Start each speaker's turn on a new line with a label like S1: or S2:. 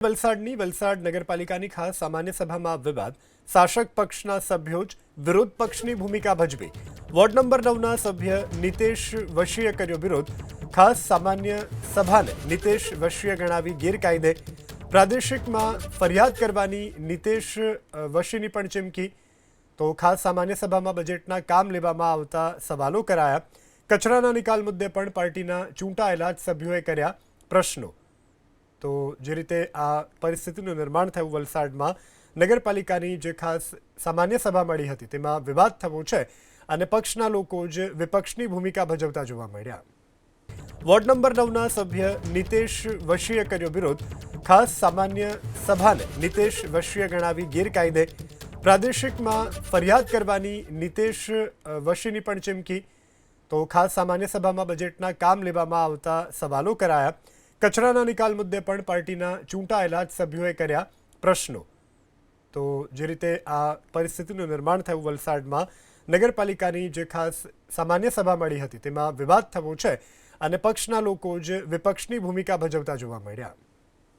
S1: વલસાડની વલસાડ નગરપાલિકાની ખાસ સામાન્ય સભામાં વિવાદ શાસક પક્ષના સભ્યો જ વિરોધ પક્ષની ભૂમિકા ભજવી વોર્ડ નંબર 9ના સભ્ય નિતેશ વશીએ કર્યો વિરોધ ખાસ સામાન્ય સભાને નિતેશ વશીએ ગણાવી ગેરકાયદે પ્રાદેશિકમાં ફરિયાદ કરવાની નિતેશ વશીની પણ ચીમકી તો ખાસ સામાન્ય સભામાં બજેટના કામ લેવામાં આવતા સવાલો કરાયા કચરાના નિકાલ મુદ્દે પણ પાર્ટીના ચૂંટાયેલા જ સભ્યોએ કર્યા પ્રશ્નો તો જે રીતે આ પરિસ્થિતિનું નિર્માણ થયું વલસાડમાં નગરપાલિકાની જે ખાસ સામાન્ય સભા મળી હતી તેમાં વિવાદ થયો છે અને પક્ષના લોકો જ વિપક્ષની ભૂમિકા ભજવતા જોવા મળ્યા વોર્ડ નંબર 9ના સભ્ય નિતેશ વશીએ કર્યો વિરોધ ખાસ સામાન્ય સભાને નિતેશ વશીએ ગણાવી ગેરકાયદે પ્રાદેશિકમાં ફરિયાદ કરવાની નિતેશ વશીની પણ ચીમકી તો ખાસ સામાન્ય સભામાં બજેટના કામ લેવામાં આવતા સવાલો કરાયા કચરાના નિકાલ મુદ્દે પણ પાર્ટીના ચૂંટાયેલા જ સભ્યોએ કર્યા પ્રશ્નો તો જે રીતે આ પરિસ્થિતિનું નિર્માણ થયું વલસાડમાં નગરપાલિકાની જે ખાસ સામાન્ય સભા મળી હતી તેમાં વિવાદ થયો છે અને પક્ષના લોકો જ વિપક્ષની ભૂમિકા ભજવતા જોવા મળ્યા